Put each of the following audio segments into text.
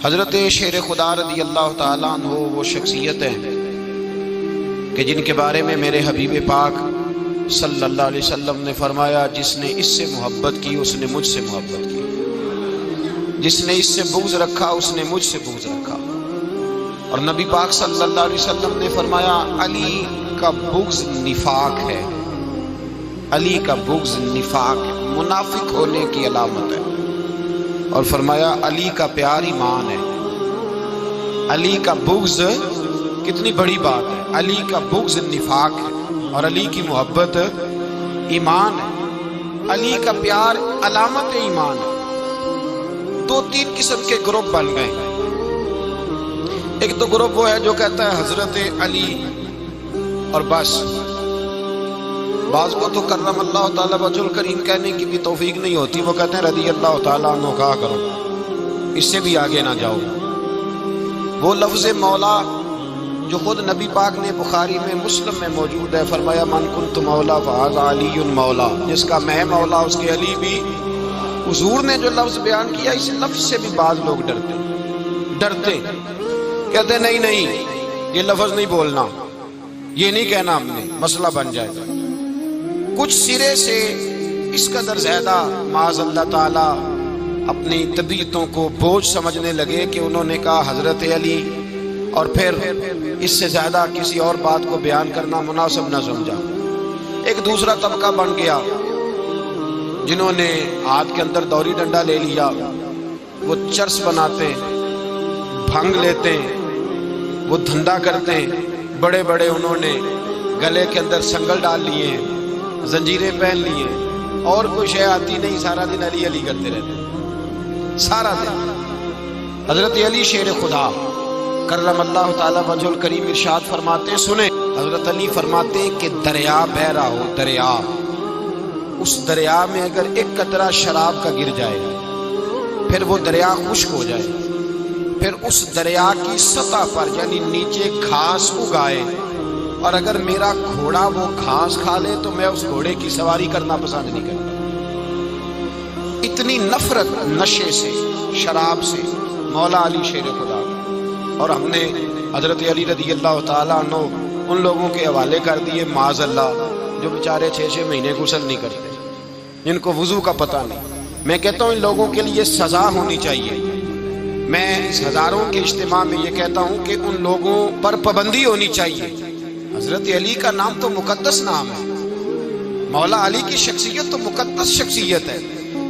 حضرت شیر خدا رضی اللہ تعالیٰ عنہ وہ شخصیت ہیں کہ جن کے بارے میں میرے حبیب پاک صلی اللہ علیہ وسلم نے فرمایا، جس نے اس سے محبت کی اس نے مجھ سے محبت کی، جس نے اس سے بغض رکھا اس نے مجھ سے بغض رکھا۔ اور نبی پاک صلی اللہ علیہ وسلم نے فرمایا علی کا بغض نفاق ہے، علی کا بغض نفاق ہے، منافق ہونے کی علامت ہے۔ اور فرمایا علی کا پیار ایمان ہے، علی کا بغض کتنی بڑی بات ہے، علی کا بغض نفاق ہے اور علی کی محبت ایمان ہے، علی کا پیار علامت ایمان ہے۔ دو تین قسم کے گروپ بن گئے، ایک تو گروپ وہ ہے جو کہتا ہے حضرت علی اور بس، بعض کو تو کرم اللہ تعالیٰ وجہ الکریم کہنے کی بھی توفیق نہیں ہوتی، وہ کہتے ہیں رضی اللہ تعالیٰ عنہ کہا کرو، اس سے بھی آگے نہ جاؤ۔ وہ لفظ مولا جو خود نبی پاک نے بخاری میں مسلم میں موجود ہے، فرمایا من کنت مولا فہذا علی مولا، جس کا میں مولا اس کے علی بھی۔ حضور نے جو لفظ بیان کیا اس لفظ سے بھی بعض لوگ ڈرتے کہتے نہیں نہیں یہ لفظ نہیں بولنا، یہ نہیں کہنا، ہم نے مسئلہ بن جائے گا۔ کچھ سرے سے اس قدر زیادہ معاذ اللہ تعالیٰ اپنی طبیعتوں کو بوجھ سمجھنے لگے کہ انہوں نے کہا حضرت علی، اور پھر اس سے زیادہ کسی اور بات کو بیان کرنا مناسب نہ سمجھا۔ ایک دوسرا طبقہ بن گیا جنہوں نے ہاتھ کے اندر دوری ڈنڈا لے لیا، وہ چرس بناتے بھنگ لیتے ہیں، وہ دھندا کرتے ہیں، بڑے بڑے انہوں نے گلے کے اندر سنگل ڈال لیے ہیں، زنجیریں پہن لی ہیں، اور کوئی شے آتی نہیں، سارا دن علی علی کرتے رہتے ہیں سارا دن۔ حضرت علی شیر خدا کرم اللہ تعالیٰ وجہ الکریم ارشاد فرماتے ہیں، سنیں، حضرت علی فرماتے ہیں کہ دریا بہہ رہا ہو، دریا، اس دریا میں اگر ایک قطرہ شراب کا گر جائے پھر وہ دریا خشک ہو جائے، پھر اس دریا کی سطح پر یعنی نیچے گھاس اگائے، اور اگر میرا گھوڑا وہ گھاس کھا لے تو میں اس گھوڑے کی سواری کرنا پسند نہیں کرتا۔ اتنی نفرت نشے سے، شراب سے مولا علی شیر خدا۔ اور ہم نے حضرت علی رضی اللہ تعالیٰ عنہ ان لوگوں کے حوالے کر دیے معاذ اللہ جو بیچارے 6 مہینے غسل نہیں کرتے، جن کو وضو کا پتہ نہیں۔ میں کہتا ہوں ان لوگوں کے لیے سزا ہونی چاہیے۔ میں اس ہزاروں کے اجتماع میں یہ کہتا ہوں کہ ان لوگوں پر پابندی ہونی چاہیے۔ حضرت علی کا نام تو مقدس نام ہے، مولا علی کی شخصیت تو مقدس شخصیت ہے۔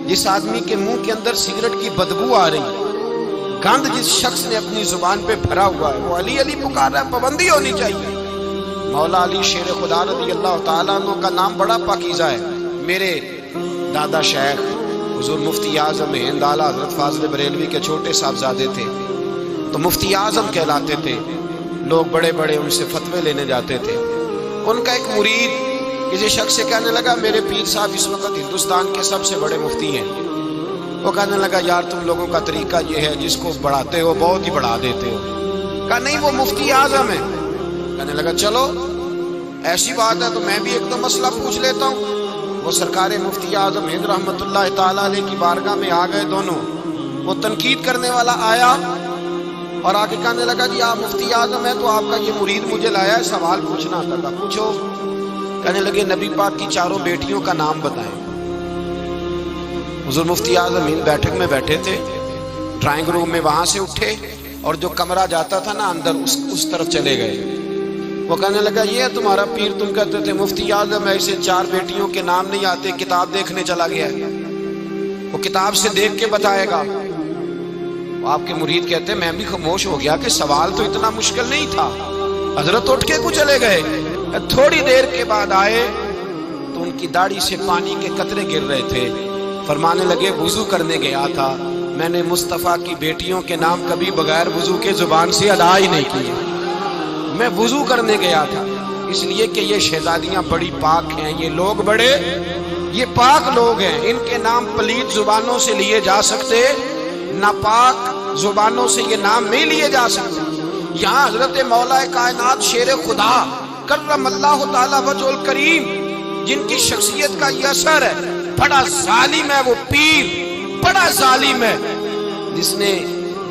جس آدمی کے منہ کے اندر سگریٹ کی بدبو آ رہی ہے، گند جس شخص نے اپنی زبان پہ بھرا ہوا ہے، وہ علی علی پکار رہا ہے، پابندی ہونی چاہیے۔ مولا علی شیر خدا رضی اللہ تعالیٰ عنہ کا نام بڑا پاکیزہ ہے۔ میرے دادا شیخ حضور مفتی اعظم ہند اعلیٰ حضرت فاضل بریلوی کے چھوٹے صاحبزادے تھے، تو مفتی اعظم کہلاتے تھے، لوگ بڑے بڑے ان سے فتوے لینے جاتے تھے۔ ان کا ایک مرید کسی شخص سے کہنے لگا میرے پیر صاحب اس وقت ہندوستان کے سب سے بڑے مفتی ہیں۔ وہ کہنے لگا یار تم لوگوں کا طریقہ یہ ہے، جس کو بڑھاتے ہو بہت ہی بڑھا دیتے ہو۔ کہا نہیں وہ مفتی اعظم ہے۔ کہنے لگا چلو ایسی بات ہے تو میں بھی ایک دو مسئلہ پوچھ لیتا ہوں۔ وہ سرکار مفتی اعظم ہند رحمۃ اللہ تعالیٰ علیہ کی بارگاہ میں آ گئے دونوں۔ وہ تنقید کرنے والا آیا اور آگے کہنے لگا جی آپ مفتی اعظم ہیں تو آپ کا یہ مرید مجھے لایا ہے، سوال پوچھنا تھا، پوچھو۔ کہنے لگے نبی پاک کی 4 بیٹیوں کا نام بتائیں۔ حضور مفتی اعظم ہند بیٹھک میں بیٹھے تھے، ڈرائنگ روم میں، وہاں سے اٹھے اور جو کمرہ جاتا تھا نا اندر اس طرف چلے گئے۔ وہ کہنے لگا یہ ہے تمہارا پیر، تم کہتے تھے مفتی اعظم ہے، اسے 4 بیٹیوں کے نام نہیں آتے، کتاب دیکھنے چلا گیا ہے، وہ کتاب سے دیکھ کے بتائے گا۔ آپ کے مرید کہتے ہیں میں بھی خاموش ہو گیا کہ سوال تو اتنا مشکل نہیں تھا۔ حضرت اٹھ کے کو چلے گئے، تھوڑی دیر کے بعد آئے تو ان کی داڑھی سے پانی کے قطرے گر رہے تھے۔ فرمانے لگے وضو کرنے گیا تھا، میں نے مصطفیٰ کی بیٹیوں کے نام کبھی بغیر وضو کے زبان سے ادا ہی نہیں کیے، میں وضو کرنے گیا تھا، اس لیے کہ یہ شہزادیاں بڑی پاک ہیں، یہ لوگ بڑے یہ پاک لوگ ہیں، ان کے نام پلید زبانوں سے لیے جا سکتے، ناپاک زبانوں سے یہ نام نہیں لیے جا سکتے۔ یہاں حضرت مولا کائنات شیر خدا کرم اللہ تعالیٰ وجہ الکریم جن کی شخصیت کا یہ اثر ہے، بڑا ظالم ہے وہ پیر، بڑا ظالم ہے جس نے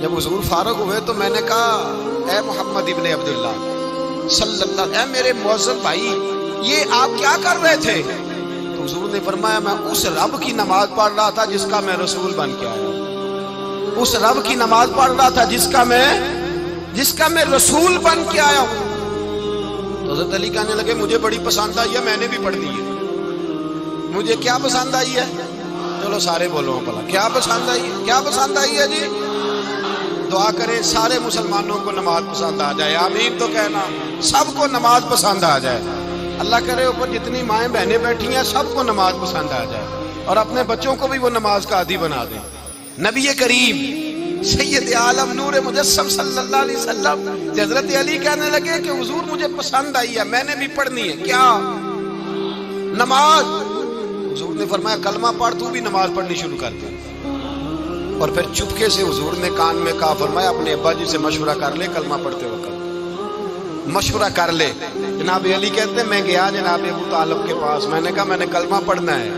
جب حضور فارغ ہوئے تو میں نے کہا اے محمد ابن عبداللہ صلی اللہ علیہ وسلم، اے میرے معزز بھائی، یہ آپ کیا کر رہے تھے؟ تو حضور نے فرمایا میں اس رب کی نماز پڑھ رہا تھا جس کا میں رسول بن کے آیا ہوں، اس رب کی نماز پڑھ رہا تھا جس کا میں رسول بن کے آیا ہوں۔ تو حضرت علی کہنے لگے مجھے بڑی پسند آئی ہے، میں نے بھی پڑھ دی ہے۔ مجھے کیا پسند آئی ہے؟ چلو سارے بولو بھلا کیا پسند آئی ہے؟ کیا پسند آئی ہے جی؟ دعا کریں سارے مسلمانوں کو نماز پسند آ جائے، آمین تو کہنا، سب کو نماز پسند آ جائے۔ اللہ کرے اوپر جتنی مائیں بہنیں بیٹھی ہیں سب کو نماز پسند آ جائے، اور اپنے بچوں کو بھی وہ نماز کا عادی بنا دیں۔ نبی کریم سید عالم نور مجسم صلی اللہ علیہ وسلم حضرت علی کہنے لگے کہ حضور مجھے پسند آئی ہے، میں نے بھی پڑھنی ہے۔ کیا؟ نماز۔ حضور نے فرمایا کلمہ پڑھ، تو بھی نماز پڑھنی شروع کر دے۔ اور پھر چپکے سے حضور نے کان میں کہا، فرمایا اپنے ابا جی سے مشورہ کر لے کلمہ پڑھتے وقت، مشورہ کر لے۔ جناب علی کہتے ہیں میں گیا جناب ابو طالب کے پاس، میں نے کہا میں نے کلمہ پڑھنا ہے۔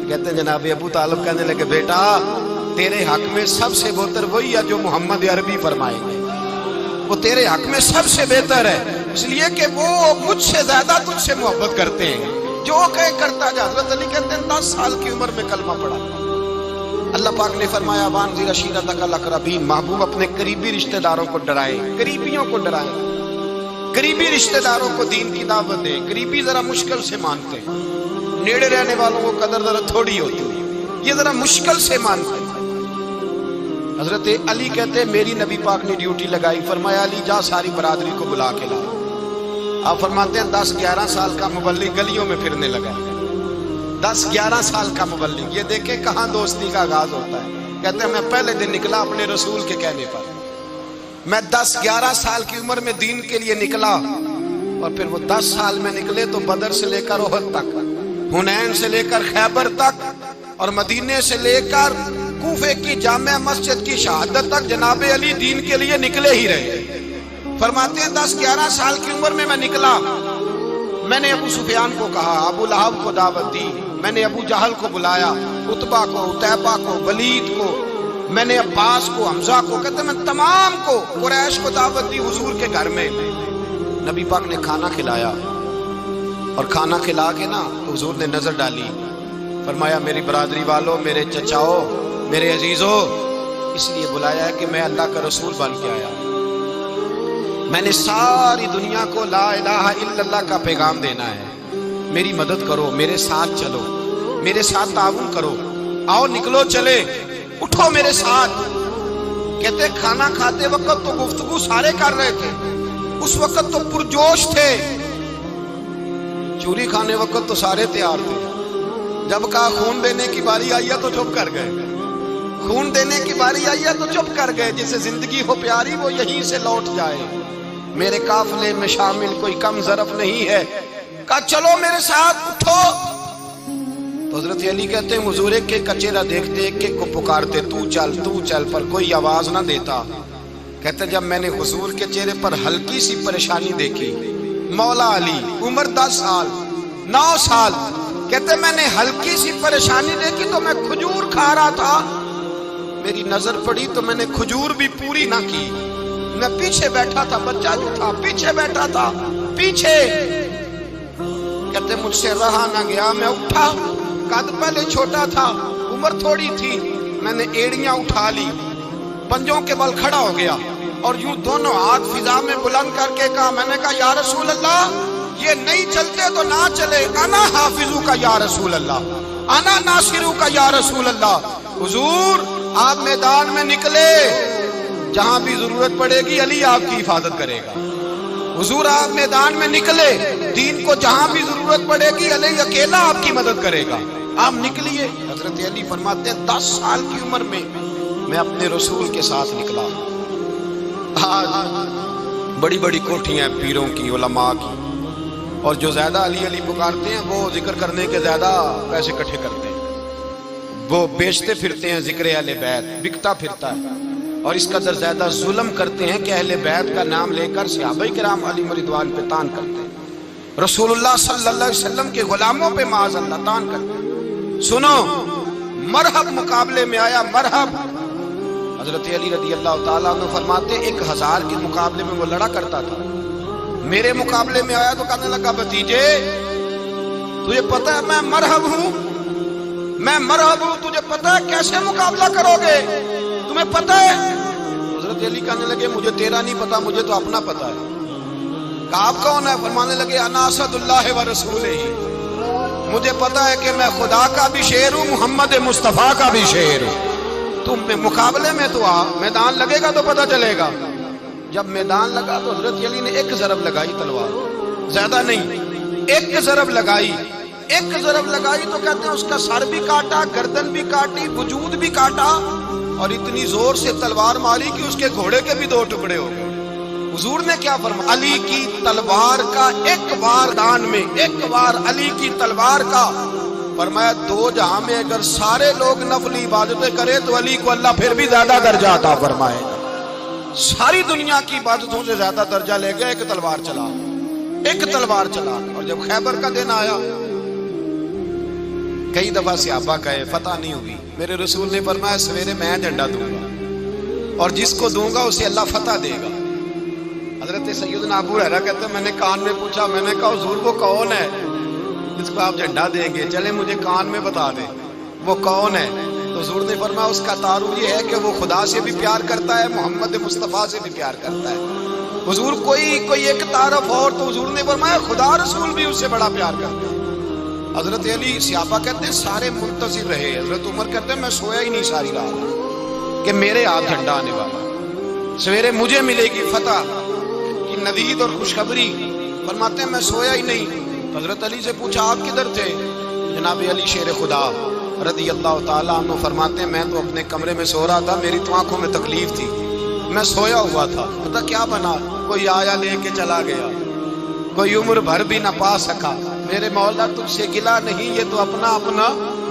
کہتے ہیں جناب ابو طالب کہنے لگے بیٹا تیرے حق میں سب سے بہتر وہی ہے جو محمد عربی فرمائیں گے، وہ تیرے حق میں سب سے بہتر ہے، اس لیے کہ وہ مجھ سے زیادہ تجھ سے محبت کرتے ہیں، جو کہے کرتا جا۔ حضرت علی کہتے ہیں 10 سال کی عمر میں کلمہ پڑھا۔ اللہ پاک نے فرمایا وانذر عشیرتک الاقربین، محبوب اپنے قریبی رشتہ داروں کو ڈرائے، قریبیوں کو ڈرائے، قریبی رشتہ داروں کو دین کی دعوت دے۔ قریبی ذرا مشکل سے مانتے ہیں، نیڑے رہنے والوں کو قدر ذرا تھوڑی ہوتی ہے، یہ ذرا مشکل سے مانتے ہیں۔ حضرت علی کہتے ہیں میری نبی پاک نے ڈیوٹی لگائی، فرمایا علی جا ساری برادری کو بلا کے لا۔ آپ فرماتے ہیں 10-11 سال کا مبلغ گلیوں میں پھرنے لگا، 10-11 سال کا مبلغ، یہ دیکھیں کہاں دوستی کا آغاز ہوتا ہے۔ کہتے ہیں میں پہلے دن نکلا اپنے رسول کے کہنے پر، میں 10-11 سال کی عمر میں دین کے لیے نکلا، اور پھر وہ 10 سال میں نکلے تو بدر سے لے کر احد تک، حنین سے لے کر خیبر تک، اور مدینے سے لے کر کوفے کی جامع مسجد کی شہادت تک جناب علی دین کے لیے نکلے ہی رہے۔ فرماتے ہیں 10-11 سال کی عمر میں نکلا، میں نے ابو سفیان کو کہا، ابو لہب کو دعوت دی، میں نے ابو جہل کو بلایا، عتبہ کو، عتیبہ کو، ولید کو، میں نے عباس کو، حمزہ کو، کہتے میں تمام کو، قریش کو دعوت دی حضور کے گھر میں۔ نبی پاک نے کھانا کھلایا، اور کھانا کھلا کے نا حضور نے نظر ڈالی، فرمایا میری برادری والوں، میرے چچاؤ، میرے عزیزوں، اس لیے بلایا ہے کہ میں اللہ کا رسول بن کے آیا، میں نے ساری دنیا کو لا الہ الا اللہ کا پیغام دینا ہے، میری مدد کرو، میرے ساتھ چلو، میرے ساتھ تعاون کرو، آؤ نکلو چلے، اٹھو میرے ساتھ۔ کہتے کھانا کھاتے وقت تو گفتگو سارے کر رہے تھے، اس وقت تو پرجوش تھے، چوری کھانے وقت تو سارے تیار تھے، جب کہا خون دینے کی باری آئی ہے تو چپ کر گئے، خون دینے کی باری آئی ہے تو چپ کر گئے، جسے زندگی ہو پیاری وہ یہیں سے لوٹ جائے، میرے قافلے میں شامل کوئی کم ظرف نہیں ہے، کہا چلو میرے ساتھ اٹھو۔ تو حضرت علی کہتے ہیں حضور ایک ایک کا چہرہ دیکھتے، ایک ایک کو پکارتے، تو چل، پر کوئی آواز نہ دیتا۔ کہتے جب میں نے حضور کے چہرے پر ہلکی سی پریشانی دیکھی، مولا علی عمر 10 سال 9 سال، کہتے میں نے ہلکی سی پریشانی دیکھی تو میں کھجور کھا رہا تھا، میری نظر پڑی تو میں نے کھجور بھی پوری نہ کی، میں پیچھے بیٹھا تھا، بچہ جو تھا پیچھے بیٹھا تھا، پیچھے۔ کہتے مجھ سے رہا نہ گیا، میں اٹھا، قد پہلے چھوٹا تھا، عمر تھوڑی تھی، میں نے ایڑیاں اٹھا لی، پنجوں کے بل کھڑا ہو گیا، اور یوں دونوں ہاتھ فضا میں بلند کر کے کہا، میں نے کہا یا رسول اللہ یہ نہیں چلتے تو نہ چلے، انا حافظو کا یا رسول اللہ، انا ناصرو کا یا رسول اللہ۔ حضور آپ میدان میں نکلے، جہاں بھی ضرورت پڑے گی علی آپ کی حفاظت کرے گا، حضور آپ میدان میں نکلے، دین کو جہاں بھی ضرورت پڑے گی علی اکیلا آپ کی مدد کرے گا، آپ نکلیے۔ حضرت علی فرماتے ہیں 10 سال کی عمر میں میں اپنے رسول کے ساتھ نکلا۔ آج بڑی بڑی کوٹھیاں پیروں کی، علماء کی، اور جو زیادہ علی علی پکارتے ہیں وہ ذکر کرنے کے زیادہ پیسے اکٹھے کرتے ہیں، وہ بیچتے پھرتے ہیں، ذکر اہل بیت بکتا پھرتا ہے، اور اس قدر زیادہ ظلم کرتے ہیں کہ اہل بیت کا نام لے کر صحابہ کرام علی رضوان پہ تان کرتے ہیں، رسول اللہ صلی اللہ علیہ وسلم کے غلاموں پہ معاذ اللہ تان کرتے ہیں۔ سنو، مرحب مقابلے میں آیا، مرحب حضرت علی رضی اللہ تعالیٰ عنہ فرماتے 1000 کے مقابلے میں وہ لڑا کرتا تھا، میرے مقابلے میں آیا تو کہنے لگا بھتیجے تجھے پتہ ہے میں مرحب ہوں، تجھے پتہ ہے کیسے مقابلہ کرو گے، تمہیں پتہ ہے؟ حضرت علی کہنے لگے مجھے تیرا نہیں پتا، مجھے تو اپنا پتا ہے۔ کہا آپ کون ہے؟ فرمانے لگے انا اسد اللہ و رسولہ، مجھے پتا ہے کہ میں خدا کا بھی شیر ہوں، محمد مصطفیٰ کا بھی شیر ہوں۔ تم مقابلے میں تو آ، میدان لگے گا تو پتہ چلے گا۔ جب میدان لگا تو حضرت علی نے ایک ضرب لگائی تلوار، زیادہ نہیں، ایک ضرب لگائی تو کہتے ہیں اس کا سر بھی کاٹا، گردن بھی کاٹی، وجود بھی کاٹا، اور اتنی زور سے تلوار ماری کہ اس کے گھوڑے کے بھی 2 ٹکڑے ہو گئے۔ حضور نے کیا فرمایا؟ علی کی تلوار کا ایک وار دان میں، ایک وار علی کی تلوار کا، فرمایا 2 جہاں میں اگر سارے لوگ نفلی عبادتیں کرے تو علی کو اللہ پھر بھی زیادہ درجہ عطا فرمائے گا۔ ساری دنیا کی عبادتوں سے زیادہ درجہ لے گیا ایک تلوار چلا۔ اور جب خیبر کا دن آیا، کئی دفعہ صحابہ کہے فتح نہیں ہوگی، میرے رسول نے فرمایا سویرے میں جھنڈا دوں گا اور جس کو دوں گا اسے اللہ فتح دے گا۔ حضرت سیدنا ابو ہریرہ کہتے ہیں میں نے کان میں پوچھا، میں نے کہا حضور وہ کون ہے جس کو آپ جھنڈا دیں گے؟ چلے مجھے کان میں بتا دیں وہ کون ہے۔ تو حضور نے فرمایا اس کا تعارف یہ ہے کہ وہ خدا سے بھی پیار کرتا ہے، محمد مصطفیٰ سے بھی پیار کرتا ہے۔ حضور کوئی ایک تعارف اور، تو حضور نے فرمایا خدا رسول بھی اس سے بڑا پیار کرتا ہے۔ حضرت علی صحابہ کہتے ہیں سارے منتظر رہے، حضرت عمر کہتے ہیں میں سویا ہی نہیں ساری رات کہ میرے ہاتھ جھنڈا آنے والا، سویرے مجھے ملے گی فتح کی نوید اور خوشخبری۔ فرماتے ہیں میں سویا ہی نہیں۔ حضرت علی سے پوچھا آپ کدھر تھے؟ جناب علی شیر خدا رضی اللہ تعالیٰ عنہ فرماتے ہیں میں تو اپنے کمرے میں سو رہا تھا، میری تو آنکھوں میں تکلیف تھی، میں سویا ہوا تھا، پتہ کیا بنا، کوئی آیا لے کے چلا گیا، کوئی عمر بھر بھی نہ پا سکا۔ میرے مولا تم سے گلا نہیں، یہ تو اپنا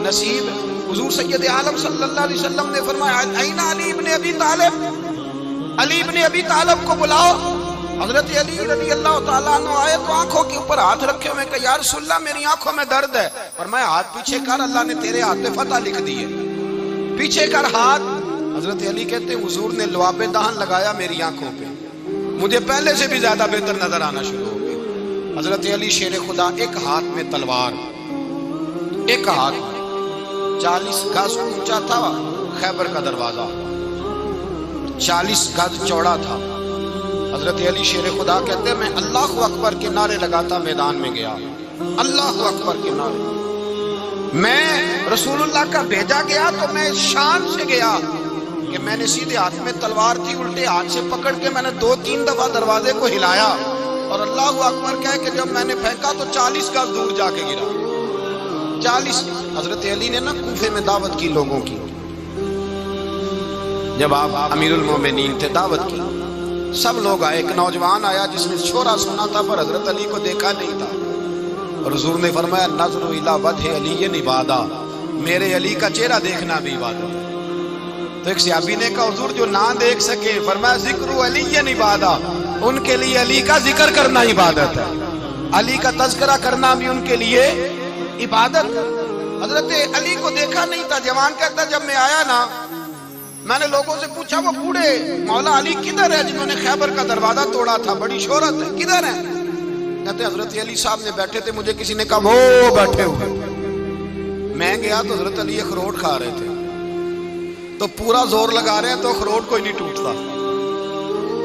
نصیب ہے۔ حضور سید عالم صلی اللہ علیہ وسلم نے فرمایا این علی ابن ابی طالب، علی ابن ابی طالب کو بلاؤ۔ حضرت علی رضی اللہ تعالیٰ عنہ آئے تو آنکھوں کے اوپر ہاتھ رکھے ہوئے کہ یا رسول اللہ میری آنکھوں میں درد ہے۔ فرمایا ہاتھ پیچھے کر، اللہ نے تیرے ہاتھ پہ فتح لکھ دی ہے، پیچھے کر ہاتھ۔ حضرت علی کہتے ہیں حضور نے لعاب دہن لگایا میری آنکھوں پہ، مجھے پہلے سے بھی زیادہ بہتر نظر آنا شروع ہو گیا۔ حضرت علی شیر خدا ایک ہاتھ میں تلوار، ایک ہاتھ 40 گز اونچا تھا خیبر کا دروازہ، 40 گز چوڑا تھا۔ حضرت علی شیر خدا کہتے ہیں میں اللہ اکبر کے نعرے لگاتا میدان میں گیا، اللہ اکبر کے نعرے۔ میں رسول اللہ کا بھیجا گیا تو میں شان سے گیا کہ میں نے سیدھے ہاتھ میں تلوار تھی، الٹے ہاتھ سے پکڑ کے میں نے 2-3 دفعہ دروازے کو ہلایا اور اللہ اکبر کہہ کہ جب میں نے پھینکا تو 40 گز دور جا کے گرا، 40۔ حضرت علی نے نا کوفے میں دعوت کی لوگوں کی، جب آپ امیر المومنین تھے دعوت کی، سب لوگ آئے، ایک نوجوان آیا جس نے شورا سنا تھا پر حضرت علی کو دیکھا نہیں تھا، اور حضور نے فرمایا نظر الی وجہ علی عبادہ، میرے علی کا چہرہ دیکھنا بھی عبادت ہے۔ تو ایک صحابی نے کہا حضور جو نہ دیکھ سکے، فرمایا ذکر علی عبادہ، ان کے لیے علی کا ذکر کرنا عبادت ہے، علی کا تذکرہ کرنا بھی ان کے لیے عبادت۔ حضرت علی کو دیکھا نہیں تھا، جوان کہتا جب میں آیا نا میں نے لوگوں سے پوچھا وہ بوڑھے مولا علی کدھر ہے جنہوں نے خیبر کا دروازہ توڑا تھا، بڑی شہرت ہے، کدھر ہے؟ کہتے حضرت علی صاحب نے بیٹھے تھے، مجھے کسی نے کہا وہ بیٹھے ہوئے۔ میں گیا تو حضرت علی اخروٹ کھا رہے تھے، تو پورا زور لگا رہے ہیں تو اخروٹ کوئی نہیں ٹوٹتا،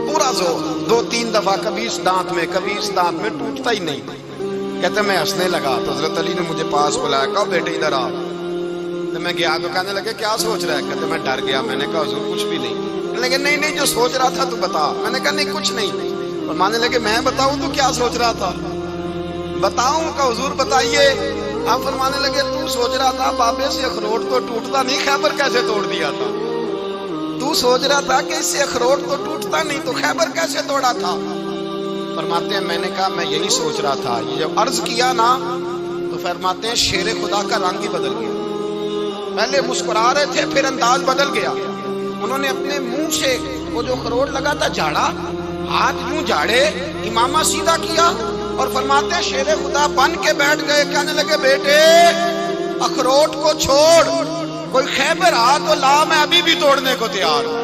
پورا زور 2-3 دفعہ، کبھی اس دانت میں کبھی اس دانت میں، ٹوٹتا ہی نہیں۔ کہتے میں ہنسنے لگا تو حضرت علی نے مجھے پاس بلایا، کہا بیٹے ادھر آ۔ تو میں گیا تو کہنے لگے کیا سوچ رہا ہے؟ کہتے میں ڈر گیا، میں نے کہا حضور کچھ بھی نہیں۔ لیکن نہیں جو سوچ رہا تھا تو بتا۔ میں نے کہا نہیں کچھ نہیں۔ اور ماننے لگے میں بتاؤں تو کیا سوچ رہا تھا؟ بتاؤں کہ حضور بتائیے۔ آپ فرمانے لگے تو سوچ رہا تھا بابے سے اخروٹ تو ٹوٹتا نہیں، خیبر کیسے توڑ دیا تھا؟ تو سوچ رہا تھا کہ اس سے اخروٹ تو ٹوٹتا نہیں تو خیبر کیسے توڑا تھا؟ فرماتے ہیں میں نے کہا میں یہی سوچ رہا تھا۔ یہ جب عرض کیا نا تو فرماتے ہیں شیر خدا کا رنگ ہی بدل گیا، پہلے مسکرا رہے تھے پھر انداز بدل گیا۔ انہوں نے اپنے منہ سے وہ جو اخروٹ لگا تھا جھاڑا، ہاتھ یوں جھاڑے، امامہ سیدھا کیا اور فرماتے ہیں شیر خدا بن کے بیٹھ گئے، کہنے لگے بیٹے اخروٹ کو چھوڑ، کوئی خیبر ہاتھ تو لا، میں ابھی بھی توڑنے کو تیار ہوں۔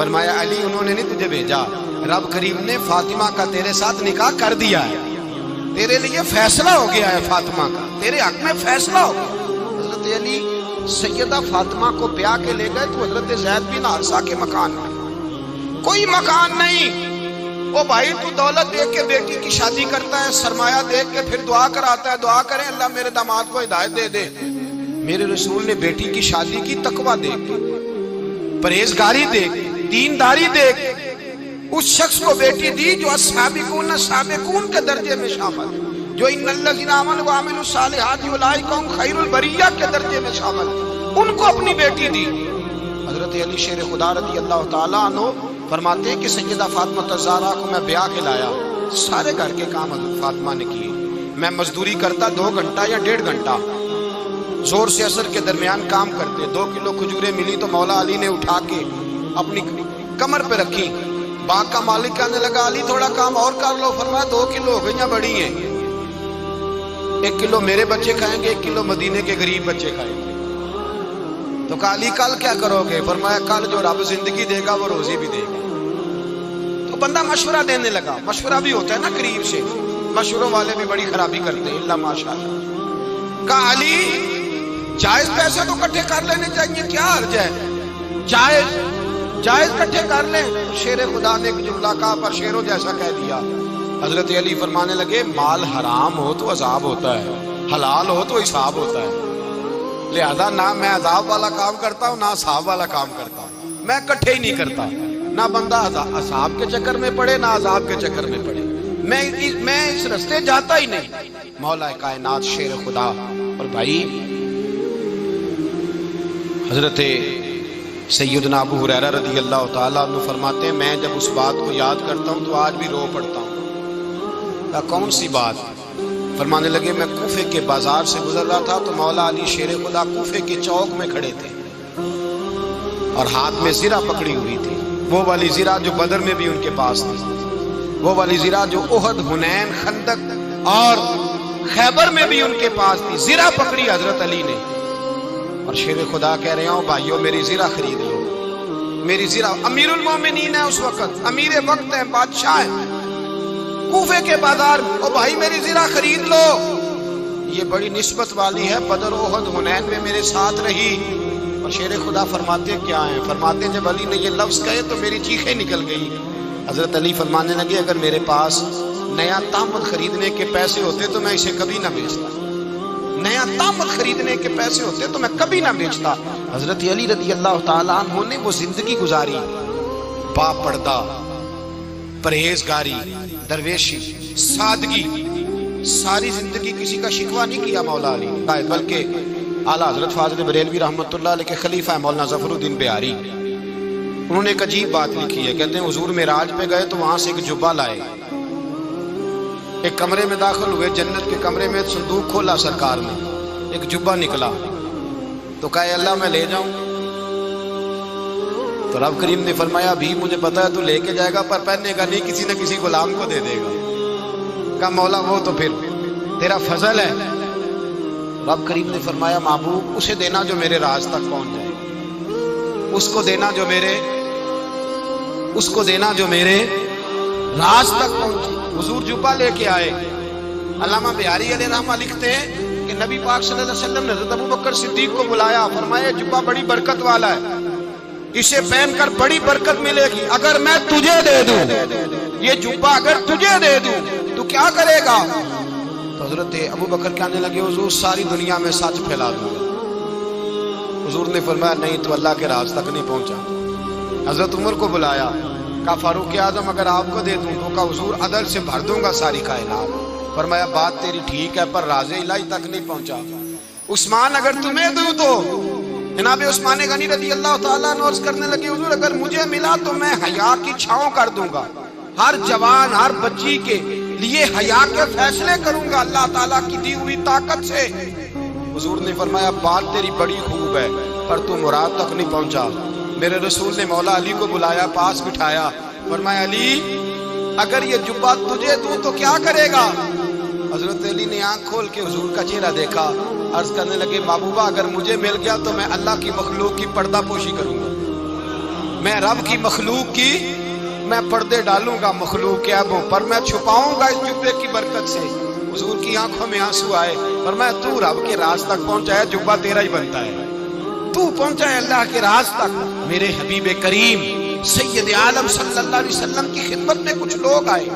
فرمایا علی انہوں نے نہیں تجھے بھیجا، رب کریم نے فاطمہ کا تیرے ساتھ نکاح کر دیا ہے، تیرے لیے فیصلہ ہو گیا ہے فاطمہ کا، تیرے حق میں فیصلہ ہو گیا۔ حضرت علی سیدہ فاطمہ کو بیاہ کے لے گئے تو حضرت زید بن حارثہ کے مکان میں، کوئی مکان نہیں۔ او بھائی تو دولت دیکھ کے بیٹی کی شادی کرتا ہے، سرمایہ دیکھ کے پھر دعا کراتا ہے، دعا کریں اللہ میرے داماد کو ہدایت دے دے۔ میرے رسول نے بیٹی کی شادی کی تقوی دیکھ کے، پرہیزگاری دیکھ، دینداری دیکھ، اس شخص کو بیٹی دی جو السابقون السابقون کے درجے میں شامل، جو ان الذین آمنوا وعملوا الصالحات اولئک هم خیر البریہ کے درجے میں شامل، ان کو اپنی بیٹی دی۔ حضرت علی شیر خدا رضی اللہ تعالیٰ عنہ فرماتے ہیں کہ سیدہ فاطمہ الزہرا کو میں بیاہ کے لایا، سارے گھر کے کام حضرت فاطمہ نے کیے، میں مزدوری کرتا 2 گھنٹہ یا 1.5 گھنٹہ، زور سے عصر کے درمیان کام کرتے، 2 کلو کھجوریں ملی تو مولا علی نے اٹھا کے اپنی کمر پہ رکھی، باغ کا مالک کہنے لگا علی تھوڑا کام اور کر لو، فرمایا 2 کلو ہو گئیں بڑی ہیں، 1 کلو میرے بچے کھائیں گے، 1 کلو مدینے کے غریب بچے کھائیں گے۔ تو کہا علی کل کیا کرو گے؟ فرمایا کل جو رب زندگی دے گا وہ روزی بھی دے گا۔ تو بندہ مشورہ دینے لگا، مشورہ بھی ہوتا ہے نا قریب سے، مشوروں والے بھی بڑی خرابی کرتے ہیں اللہ ماشاءاللہ۔ کہا علی جائز پیسے تو اکٹھے کر لینے چاہیے، کیا حرج ہے، جائز اکٹھے کر لیں۔ شیر خدا نے ایک جملہ کہا پر شیروں جیسا کہہ دیا۔ حضرت علی فرمانے لگے مال حرام ہو تو عذاب ہوتا ہے، حلال ہو تو حساب ہوتا ہے، لہذا نہ میں عذاب والا کام کرتا ہوں نہ حساب والا کام کرتا ہوں، میں اکٹھے ہی نہیں کرتا، نہ بندہ حساب کے چکر میں پڑے نہ عذاب کے چکر میں پڑے، میں اس رستے جاتا ہی نہیں۔ مولا کائنات شیر خدا۔ اور بھائی حضرت سیدنا ابو ہریرہ رضی اللہ تعالیٰ عنہ فرماتے ہیں میں جب اس بات کو یاد کرتا ہوں تو آج بھی رو پڑتا ہوں۔ کون سی بات؟ فرمانے لگے میں کوفے کے بازار سے گزر رہا تھا تو مولا علی شیر خدا کوفے کے چوک میں کھڑے تھے اور ہاتھ میں زرہ پکڑی ہوئی تھی، وہ والی زرہ جو بدر میں بھی ان کے پاس تھی، وہ والی زرہ جو احد، حنین، خندق اور خیبر میں بھی ان کے پاس تھی، زرہ پکڑی حضرت علی نے اور شیر خدا کہہ رہے ہوں بھائیو میری زرہ خرید لو، میری زرہ۔ امیر المومنین ہے اس وقت، امیر وقت ہے، بادشاہ ہے کوفے کے بازار میں، او بھائی میری زرہ خرید لو، یہ بڑی نسبت والی ہے، بدر، احد، حنین میں میرے ساتھ رہی۔ اور شیر خدا فرماتے کیا ہیں؟ فرماتے جب علی نے یہ لفظ کہے تو میری چیخیں نکل گئی۔ حضرت علی فرمانے لگے اگر میرے پاس نیا طامت خریدنے کے پیسے ہوتے تو میں اسے کبھی نہ بیچتا، نیا طامت خریدنے کے پیسے ہوتے تو میں کبھی نہ بیچتا۔ حضرت علی رضی اللہ تعالیٰ عنہ نے وہ زندگی گزاری، با پردہ، پرہیزگاری، درویشی، سادگی، ساری زندگی کسی کا شکوہ نہیں کیا مولا علی نے، بلکہ اعلیٰ حضرت فاضل بریلوی رحمۃ اللہ علیہ کے خلیفہ مولانا ظفر الدین بہاری، انہوں نے ایک عجیب بات لکھی ہے، کہتے ہیں حضور معراج پہ گئے تو وہاں سے ایک جبہ لائے، ایک کمرے میں داخل ہوئے، جنت کے کمرے میں صندوق کھولا سرکار نے، ایک جبہ نکلا تو کہا اللہ میں لے جاؤں؟ تو رب کریم نے فرمایا بھی مجھے پتا ہے تو لے کے جائے گا پر پہننے کا نہیں، کسی نہ کسی غلام کو دے دے گا۔ کہا مولا وہ تو پھر تیرا فضل ہے۔ رب کریم نے فرمایا محبوب اسے دینا جو میرے راز تک پہنچ جائے، اس کو دینا جو میرے راز تک پہنچے۔ حضور جبہ لے کے آئے۔ علامہ بہاری علیہ رحمہ لکھتے ہیں کہ نبی پاک صلی اللہ علیہ وسلم نے حضرت ابوبکر صدیق کو بلایا، فرمایا جبہ بڑی برکت والا ہے، اسے پہن کر بڑی برکت ملے گی، اگر میں تجھے دے دوں یہ جبہ، اگر تجھے دے دوں تو کیا کرے گا؟ تو حضرت ابوبکر کہنے لگے حضور ساری دنیا میں سچ پھیلا دوں گا۔ حضور نے فرمایا نہیں تو اللہ کے راز تک نہیں پہنچا۔ حضرت عمر کو بلایا، کہا فاروق اعظم اگر آپ کو دے دوں تو کہا حضور عدل سے بھر دوں گا ساری کائنات۔ فرمایا بات تیری ٹھیک ہے پر راز الہی تک نہیں پہنچا۔ عثمان اگر تمہیں دوں تو جناب عثمان غنی رضی اللہ تعالیٰ عنہ عرض کرنے لگے حضور اگر مجھے ملا تو میں حیا کی چھاؤں کر دوں گا، ہر جوان ہر بچی کے لیے حیا کے فیصلے کروں گا اللہ تعالیٰ کی دی ہوئی طاقت سے۔ حضور نے فرمایا بات تیری بڑی خوب ہے پر تو مراد تک نہیں پہنچا۔ میرے رسول نے مولا علی کو بلایا، پاس بٹھایا، فرمایا علی اگر یہ جبہ تجھے دوں تو کیا کرے گا؟ حضرت علی نے آنکھ کھول کے حضور کا چہرہ دیکھا، عرض کرنے لگے محبوبہ اگر مجھے مل گیا تو میں اللہ کی مخلوق کی پردہ پوشی کروں گا، میں رب کی مخلوق کی میں پردے ڈالوں گا مخلوق کے عیبوں پر، میں چھپاؤں گا اس جبے کی برکت سے۔ حضور کی آنکھوں میں آنسو آئے، فرمایا تو رب کے راز تک پہنچا ہے، جبہ تیرا ہی بنتا ہے، تو پہنچا ہے اللہ کے راز تک۔ میرے حبیب کریم سید عالم صلی اللہ علیہ وسلم کی خدمت میں کچھ لوگ آئے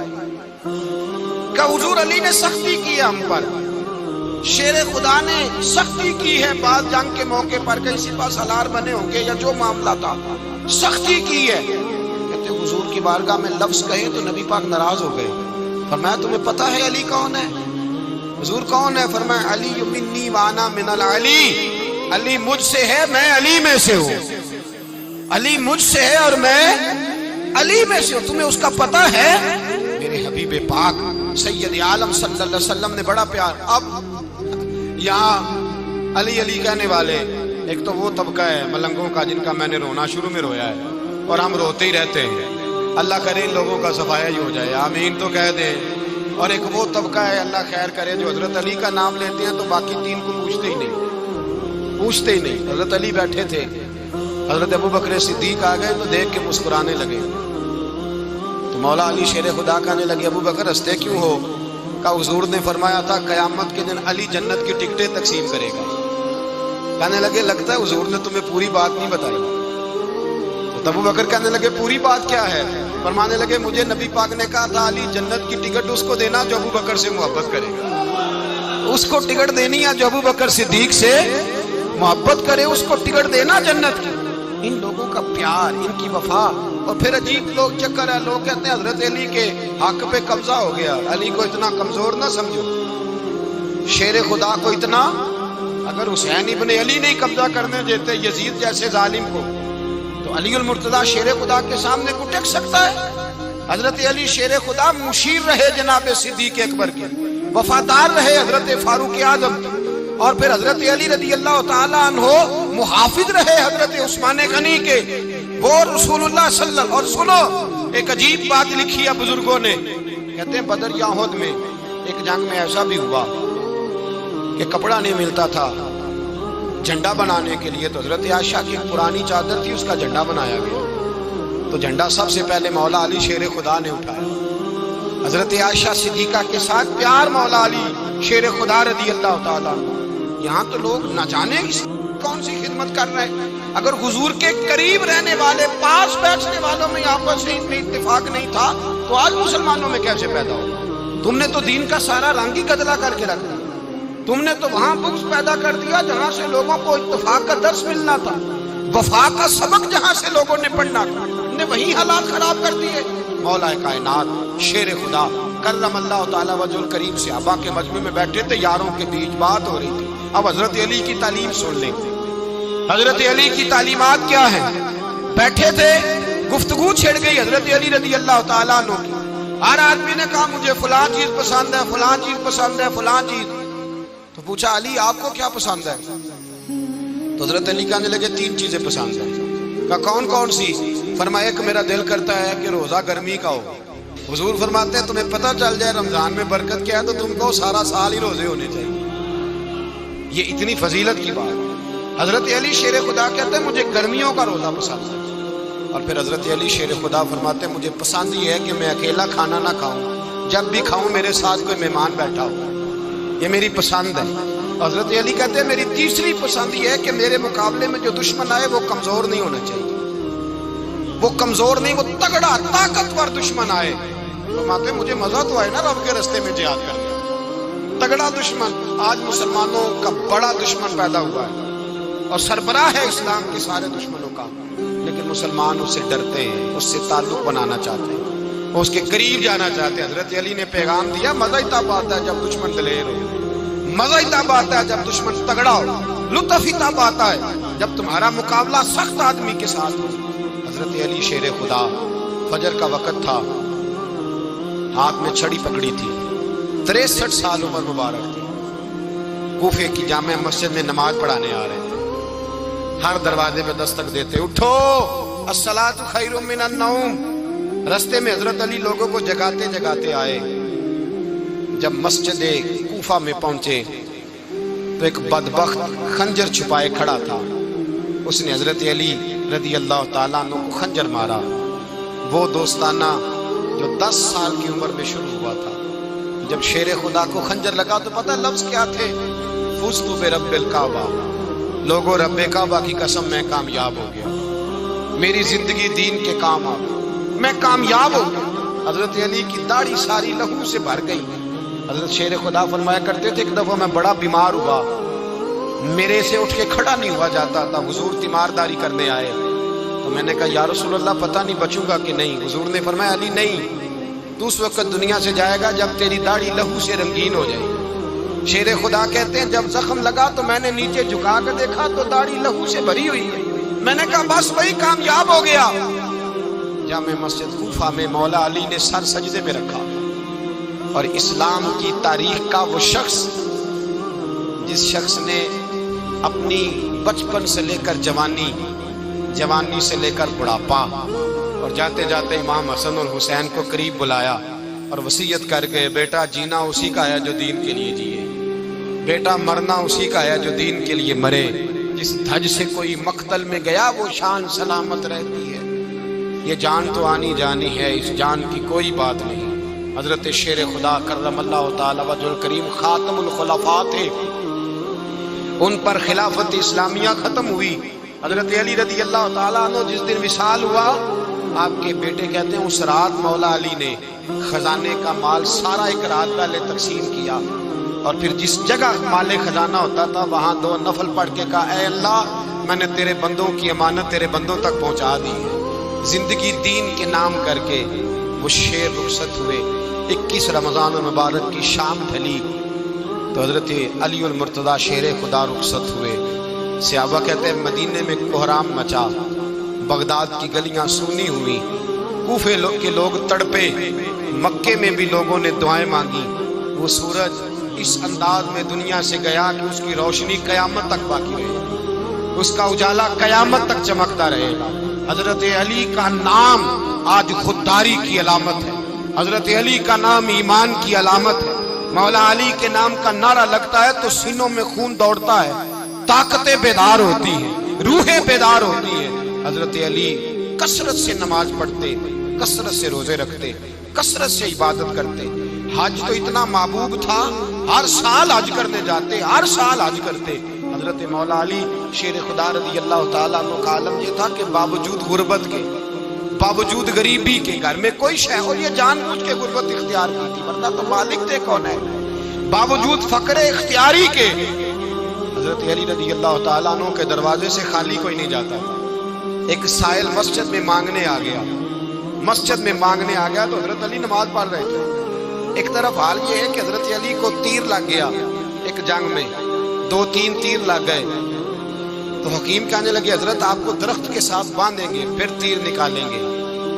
کہ حضور علی نے سختی کی ہے ہم پر، شیر خدا نے سختی کی ہے، بعد جنگ کے موقع پر کہیں سپہ سالار بنے ہوں گے یا جو معاملہ تھا، سختی کی ہے۔ کہتے حضور کی بارگاہ میں لفظ کہے تو نبی پاک ناراض ہو گئے۔ فرمایا تمہیں پتہ ہے علی کون ہے؟ حضور کون ہے؟ فرمایا علی منی وانا من العلی، علی مجھ سے ہے میں علی میں سے ہوں، علی مجھ سے ہے اور میں علی میں سے ہوں، تمہیں اس کا پتہ ہے؟ میرے حبیب پاک سید عالم صلی اللہ علیہ وسلم نے بڑا پیار۔ اب یہاں علی علی کہنے والے ایک تو وہ طبقہ ہے ملنگوں کا جن کا میں نے رونا شروع میں رویا ہے اور ہم روتے ہی رہتے ہیں، اللہ کرے ان لوگوں کا صفایا ہی ہو جائے، آمین تو کہہ دیں۔ اور ایک وہ طبقہ ہے اللہ خیر کرے جو حضرت علی کا نام لیتے ہیں تو باقی تین کو پوچھتے ہی نہیں۔ حضرت علی بیٹھے تھے، حضرت ابو بکر صدیق آ گئے تو دیکھ کے مسکرانے لگے، تو مولا علی شیر خدا کہنے لگے ابو بکر ہنستے کیوں ہو؟ کہ حضور نے فرمایا تھا قیامت کے دن علی جنت کی ٹکٹیں تقسیم کرے گا۔ کہنے لگے لگتا ہے حضور نے تمہیں پوری بات نہیں بتائی۔ تو ابو بکر کہنے لگے پوری بات کیا ہے؟ فرمانے لگے مجھے نبی پاک نے کہا تھا علی جنت کی ٹکٹ اس کو دینا جو ابو بکر سے محبت کرے گا، اس کو ٹکٹ دینی ہے جو ابو بکر صدیق سے محبت کرے، اس کو ٹکٹ دینا جنت کی۔ ان لوگوں کا پیار، ان کی وفا۔ اور پھر عجیب لوگ چکر ہے، لوگ کہتے ہیں حضرت علی کے حق پہ قبضہ ہو گیا، علی کو اتنا کمزور نہ سمجھو، شیر خدا کو اتنا، اگر حسین ابن علی نہیں قبضہ کرنے دیتے یزید جیسے ظالم کو تو علی المرتضیٰ شیر خدا کے سامنے کو ٹک سکتا ہے؟ حضرت علی شیر خدا مشیر رہے جناب صدیق اکبر کے، وفادار رہے حضرت فاروق اعظم، اور پھر حضرت علی رضی اللہ تعالیٰ عنہ محافظ رہے حضرت عثمان غنی کے، وہ رسول اللہ صلی اللہ علیہ وسلم۔ اور سنو ایک عجیب بات لکھی ہے بزرگوں نے، کہتے ہیں بدر یا احد میں ایک جنگ میں ایسا بھی ہوا کہ کپڑا نہیں ملتا تھا جھنڈا بنانے کے لیے، تو حضرت عائشہ کی پرانی چادر تھی اس کا جھنڈا بنایا گیا، تو جھنڈا سب سے پہلے مولا علی شیر خدا نے اٹھایا۔ حضرت عائشہ صدیقہ کے ساتھ پیار مولا علی شیر خدا رضی اللہ تعالیٰ۔ یہاں تو لوگ نہ جانے کون سی خدمت کر رہے ہیں، اگر حضور کے قریب رہنے والے پاس بیٹھنے والوں میں آپس میں اتفاق نہیں تھا تو آج مسلمانوں میں کیسے پیدا ہو؟ تم نے تو دین کا سارا رنگ ہی گدلا کر کے رکھ دیا، تم نے تو وہاں بغض پیدا کر دیا جہاں سے لوگوں کو اتفاق کا درس ملنا تھا، وفا کا سبق جہاں سے لوگوں نے پڑھنا تھا، تم نے وہی حالات خراب کر دیے۔ مولا کائنات شیر خدا کرم اللہ تعالیٰ وجہ الکریم صحابہ کے مجمع میں بیٹھے تھے، یاروں کے بیچ بات ہو رہی تھی۔ اب حضرت علی کی تعلیم سن لیں، حضرت علی کی تعلیمات کیا ہیں؟ بیٹھے تھے، گفتگو چھڑ گئی حضرت علی رضی اللہ تعالیٰ عنہ کی، ہر آدمی نے کہا مجھے فلاں چیز پسند ہے، فلاں چیز پسند ہے، فلاں چیز۔ تو پوچھا علی آپ کو کیا پسند ہے؟ تو حضرت علی کہنے لگے تین چیزیں پسند ہیں۔ کہا کون کون سی؟ فرمایا ایک میرا دل کرتا ہے کہ روزہ گرمی کا ہو، حضور فرماتے ہیں تمہیں پتہ چل جائے رمضان میں برکت کیا ہے تو تم کو سارا سال ہی روزے ہونے چاہیے، یہ اتنی فضیلت کی بات۔ حضرت علی شیر خدا کہتے ہیں مجھے گرمیوں کا روزہ پسند ہے، اور پھر حضرت علی شیر خدا فرماتے ہیں مجھے پسند یہ ہے کہ میں اکیلا کھانا نہ کھاؤں، جب بھی کھاؤں میرے ساتھ کوئی مہمان بیٹھا ہو، یہ میری پسند ہے۔ حضرت علی کہتے ہیں میری تیسری پسند یہ ہے کہ میرے مقابلے میں جو دشمن آئے وہ کمزور نہیں ہونا چاہیے، وہ کمزور نہیں، وہ تگڑا طاقتور دشمن آئے۔ فرماتے ہیں مجھے مزہ تو آئے نا رب کے رستے میں جہاد کرنے، تگڑا دشمن۔ آج مسلمانوں کا بڑا دشمن پیدا ہوا ہے اور سربراہ ہے اسلام کے سارے دشمنوں کا، لیکن مسلمان اس سے ڈرتے ہیں، اس سے تعلق بنانا چاہتے ہیں، وہ اس کے قریب جانا چاہتے ہیں۔ حضرت علی نے پیغام دیا مزہ ہی تب آتا ہے جب دشمن دلیر ہو، مزہ ہی تب آتا ہے جب دشمن تگڑا ہو، لطف ہی تب آتا ہے جب تمہارا مقابلہ سخت آدمی کے ساتھ ہو۔ حضرت علی شیر خدا، فجر کا وقت تھا، ہاتھ میں چھڑی پکڑی تھی، 63 سال عمر مبارک تھی، کوفے کی جامع مسجد میں نماز پڑھانے آ رہے تھے، ہر دروازے پہ دستک دیتے اٹھو الصلاۃ خیر من النوم۔ رستے میں حضرت علی لوگوں کو جگاتے جگاتے آئے، جب مسجد کوفہ میں پہنچے تو ایک بدبخت خنجر چھپائے کھڑا تھا، اس نے حضرت علی رضی اللہ تعالیٰ عنہ کو خنجر مارا، وہ دوستانہ جو 10 سال کی عمر میں شروع ہوا تھا، جب شیر خدا کو خنجر لگا تو پتہ لفظ کیا تھے؟ فزت برب الکعبہ، لوگوں رب کعبہ کی قسم میں کامیاب ہو گیا، میری زندگی دین کے کام آ گئی، میں کامیاب ہو گیا۔ حضرت علی کی داڑھی ساری لہو سے بھر گئی۔ حضرت شیر خدا فرمایا کرتے تھے ایک دفعہ میں بڑا بیمار ہوا، میرے سے اٹھ کے کھڑا نہیں ہوا جاتا تھا، حضور تیمارداری کرنے آئے تو میں نے کہا یا رسول اللہ پتہ نہیں بچوں گا کہ نہیں۔ حضور نے فرمایا علی نہیں، تو اس وقت دنیا سے جائے گا جب تیری داڑھی لہو سے رنگین ہو جائے۔ شیر خدا کہتے ہیں جب زخم لگا تو میں نے نیچے جھکا کر دیکھا تو داڑھی لہو سے بھری ہوئی ہے، میں نے کہا بس وہی کامیاب ہو گیا۔ جامع مسجد کوفہ میں مولا علی نے سر سجدے میں رکھا، اور اسلام کی تاریخ کا وہ شخص جس شخص نے اپنی بچپن سے لے کر جوانی، جوانی سے لے کر بڑھاپا، اور جاتے جاتے امام حسن اور حسین کو قریب بلایا اور وصیت کر کے بیٹا جینا اسی کا ہے جو دین کے لیے جیے، بیٹا مرنا اسی کا ہے جو دین کے لیے مرے، جس دھج سے کوئی مقتل میں گیا وہ شان سلامت رہتی ہے، یہ جان تو آنی جانی ہے، اس جان کی کوئی بات نہیں۔ حضرت شیر خدا کرم اللہ تعالی وجہ الکریم خاتم الخلفاء تھے، ان پر خلافت اسلامیہ ختم ہوئی۔ حضرت علی رضی اللہ تعالیٰ عنہ جس دن وصال ہوا، آپ کے بیٹے کہتے ہیں اس رات مولا علی نے خزانے کا مال سارا ایک رات پہلے تقسیم کیا، اور پھر جس جگہ مال خزانہ ہوتا تھا وہاں 2 نفل پڑھ کے کہا اے اللہ میں نے تیرے بندوں کی امانت تیرے بندوں تک پہنچا دی ہے۔ زندگی دین کے نام کر کے وہ شیر رخصت ہوئے۔ 21 رمضان المبارک کی شام ڈھلی تو حضرت علی المرتضیٰ شیر خدا رخصت ہوئے۔ صحابہ کہتے ہیں مدینے میں کوہرام مچا، بغداد کی گلیاں سونی ہوئی، کوفے کے لوگ تڑپے، مکے میں بھی لوگوں نے دعائیں مانگی۔ وہ سورج اس انداز میں دنیا سے گیا کہ اس کی روشنی قیامت تک باقی رہے گی، اس کا اجالا قیامت تک چمکتا رہے گا۔ حضرت علی کا نام آج خودداری کی علامت ہے، حضرت علی کا نام ایمان کی علامت ہے۔ مولا علی کے نام کا نعرہ لگتا ہے تو سینوں میں خون دوڑتا ہے، طاقتیں بیدار ہوتی ہیں، روحیں بیدار ہوتی ہیں۔ حضرت علی کثرت سے نماز پڑھتے، کثرت سے روزے رکھتے، کثرت سے عبادت کرتے۔ حج تو اتنا محبوب تھا، ہر سال حج کرنے جاتے، ہر سال حج کرتے۔ حضرت مولا علی شیر خدا رضی اللہ تعالیٰ عنہ کا عالم یہ تھا کہ باوجود غربت کے، باوجود غریبی کے، گھر میں کوئی شے اور یہ جان بوجھ کے غربت اختیار کی تھی، ورنہ تو مالک تھے کون ہے، باوجود فقر اختیاری کے حضرت علی رضی اللہ تعالیٰ عنہ کے دروازے سے خالی کوئی نہیں جاتا تھا۔ ایک سائل مسجد میں مانگنے آ گیا، مسجد میں مانگنے آ گیا تو حضرت علی نماز پڑھ رہے تھے۔ ایک طرف حال یہ ہے کہ حضرت علی کو تیر لگ گیا، ایک جنگ میں 2-3 تیر لگ گئے تو حکیم کہنے لگے حضرت آپ کو درخت کے ساتھ باندھیں گے پھر تیر نکالیں گے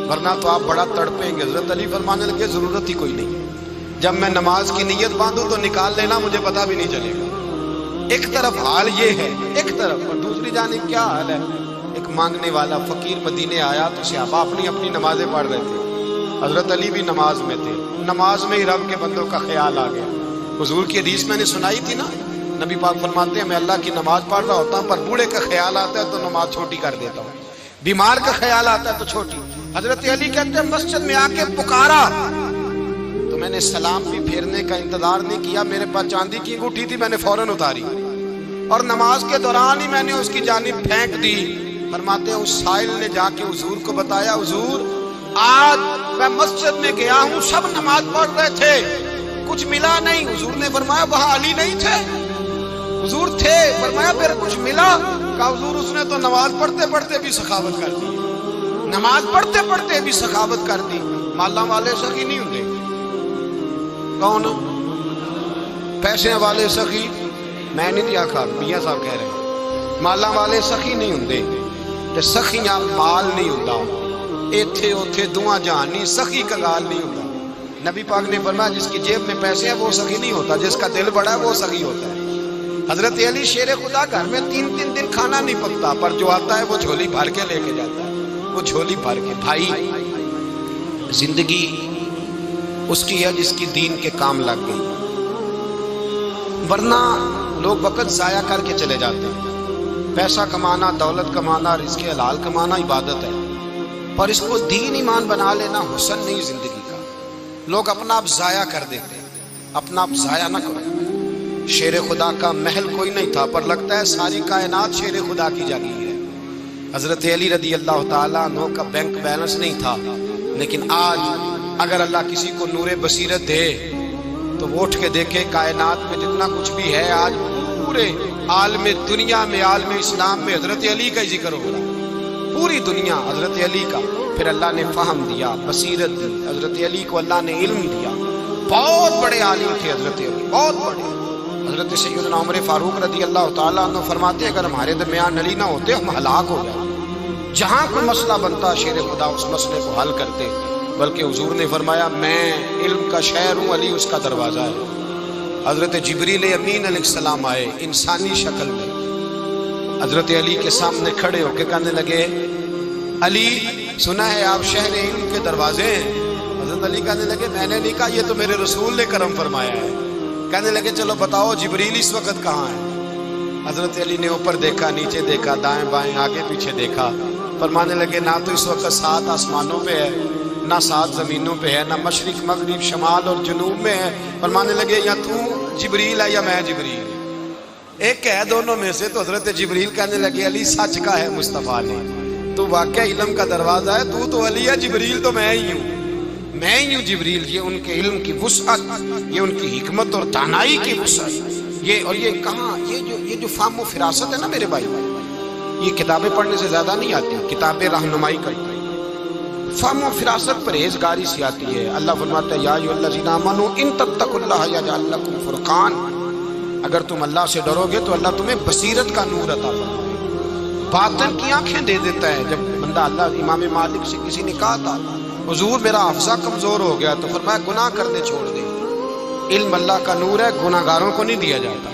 ورنہ تو آپ بڑا تڑپیں گے۔ حضرت علی فرمانے لگے ضرورت ہی کوئی نہیں، جب میں نماز کی نیت باندھوں تو نکال لینا مجھے پتہ بھی نہیں چلے گا۔ ایک طرف حال یہ ہے، ایک طرف، اور دوسری جانب کیا حال ہے؟ ایک مانگنے والا فقیر مدینے آیا تو صحابہ اپنی اپنی نمازیں پڑھ رہے تھے، حضرت علی بھی نماز میں تھے، نماز میں ہی رب کے بندوں کا خیال آ گیا۔ حضور کی حدیث میں نے سنائی تھی نا، نبی پاک فرماتے ہیں میں اللہ کی نماز پڑھ رہا ہوتا ہوں پر بوڑھے کا خیال آتا ہے تو نماز چھوٹی کر دیتا ہوں، بیمار کا خیال آتا ہے تو چھوٹی۔ حضرت علی کہتے ہیں مسجد میں آ کے پکارا تو میں نے سلام بھی پھیرنے کا انتظار نہیں کیا، میرے پاس چاندی کی انگوٹھی تھی میں نے فوراً اتاری اور نماز کے دوران ہی میں نے اس کی جانب پھینک دی۔ فرماتے ہیں اس سائل نے جا کے حضور کو بتایا حضور آج میں مسجد میں گیا ہوں، سب نماز پڑھ رہے تھے، کچھ ملا نہیں۔ حضور نے فرمایا وہاں علی نہیں تھے؟ حضور تھے۔ فرمایا پھر کچھ ملا؟ کہا حضور اس نے تو نماز پڑھتے پڑھتے بھی سخاوت کر دی، نماز پڑھتے پڑھتے بھی سخاوت کر دی۔ مالاں والے سخی نہیں ہوتے، کون پیسے والے سخی؟ میں نہیں دیا کھا، میاں صاحب کہہ رہے ہیں مالاں والے سخی نہیں ہوندے، تے سخیاں مال نہیں ہوندا، ایتھے اوتھے دعا جہان نہیں، سخی کا گال نہیں ہوتا۔ نبی پاک نے فرمایا جس کی جیب میں پیسے ہیں وہ سخی نہیں ہوتا، جس کا دل بڑا ہے وہ سخی ہوتا ہے۔ حضرت علی شیر خدا گھر میں 3 دن کھانا نہیں پکتا پر جو آتا ہے وہ جھولی بھر کے لے کے جاتا ہے، وہ جھولی بھر کے۔ بھائی زندگی اس کی ہے جس کی دین کے کام لگ گئی، ورنہ لوگ وقت ضائع کر کے چلے جاتے ہیں۔ پیسہ کمانا، دولت کمانا، رزق حلال کمانا عبادت ہے، پر اس کو دین ایمان بنا لینا حسن نہیں زندگی کا۔ لوگ اپنا آپ ضائع کر دیتے، اپنا آپ ضائع نہ کرو۔ شیر خدا کا محل کوئی نہیں تھا، پر لگتا ہے ساری کائنات شیر خدا کی جاگیر ہے۔ حضرت علی رضی اللہ تعالیٰ عنہ کا بینک بیلنس نہیں تھا، لیکن آج اگر اللہ کسی کو نور بصیرت دے تو وہ اٹھ کے دیکھے کائنات میں جتنا کچھ بھی ہے، آج پورے عالم دنیا میں، عالم اسلام میں حضرت علی کا ہی ذکر ہو رہا ہے، پوری دنیا حضرت علی کا۔ پھر اللہ نے فہم دیا، بصیرت دی، حضرت علی کو اللہ نے علم دیا۔ بہت بڑے عالم تھے حضرت علی، بہت بڑے۔ حضرت سیدنا عمر فاروق رضی اللہ تعالیٰ عنہ فرماتے اگر ہمارے درمیان علی نہ ہوتے ہم ہلاک ہو جائیں۔ جہاں کوئی مسئلہ بنتا شیر خدا اس مسئلے کو حل کرتے، بلکہ حضور نے فرمایا میں علم کا شہر ہوں، علی اس کا دروازہ ہے۔ حضرت جبریل امین علیہ السلام آئے انسانی شکل میں، حضرت علی کے سامنے کھڑے ہو کے کہنے لگے علی سنا ہے آپ شہر علم کے دروازے ہیں۔ حضرت علی کہنے لگے میں نے نہیں کہا، یہ تو میرے رسول نے کرم فرمایا ہے۔ کہنے لگے چلو بتاؤ جبریل اس وقت کہاں ہے؟ حضرت علی نے اوپر دیکھا، نیچے دیکھا، دائیں بائیں آگے پیچھے دیکھا، فرمانے لگے نہ تو اس وقت 7 آسمانوں پہ ہے، نہ 7 زمینوں پہ ہے، نہ مشرق مغرب شمال اور جنوب میں ہے۔ فرمانے لگے یا تو جبریل ہے یا میں جبریل، ایک ہے دونوں میں سے۔ تو حضرت جبریل کہنے لگے علی سچ کا ہے مصطفیٰ نے، تو واقعہ علم کا دروازہ ہے، تو علی ہے، جبریل تو میں ہی ہوں، میں ہی ہوں جبریل۔ یہ ان کے علم کی وسعت، یہ ان کی حکمت اور دانائی کی وسعت، یہ کہاں یہ جو فہم و فراست ہے نا میرے بھائی، یہ کتابیں پڑھنے سے زیادہ نہیں آتی، کتابیں رہنمائی کرتی ہیں۔ فہم و فراست پرہیزگاری سے آتی ہے۔ اللہ فرماتا ہے یا ایھا الذین آمنوا ان تتقوا اللہ یجعل لکم فرقان، اگر تم اللہ سے ڈرو گے تو اللہ تمہیں بصیرت کا نور عطا فرمائے گا، باطن کی آنکھیں دے دیتا ہے۔ جب بندہ اللہ امام مالک سے کسی نے کہا تھا حضور میرا حافظہ کمزور ہو گیا، تو فرمایا گناہ کرنے چھوڑ دے، علم اللہ کا نور ہے، گناہ گاروں کو نہیں دیا جاتا۔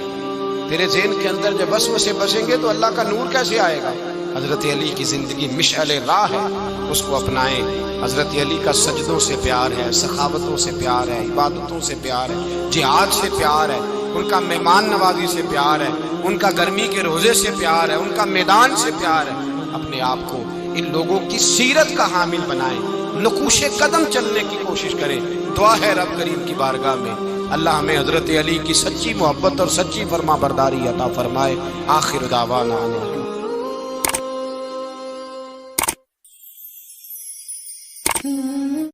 تیرے ذہن کے اندر جب وسوسے بسیں گے تو اللہ کا نور کیسے آئے گا؟ حضرت علی کی زندگی مشعل راہ ہے، اس کو اپنائیں۔ حضرت علی کا سجدوں سے پیار ہے، سخاوتوں سے پیار ہے، عبادتوں سے پیار ہے، جہاد سے پیار ہے، ان کا مہمان نوازی سے پیار ہے، ان کا گرمی کے روزے سے پیار ہے، ان کا میدان سے پیار ہے۔ اپنے آپ کو ان لوگوں کی سیرت کا حامل بنائیں، نقوش قدم چلنے کی کوشش کریں۔ دعا ہے رب کریم کی بارگاہ میں اللہ ہمیں حضرت علی کی سچی محبت اور سچی فرما برداری عطا فرمائے۔ آخر دعوانا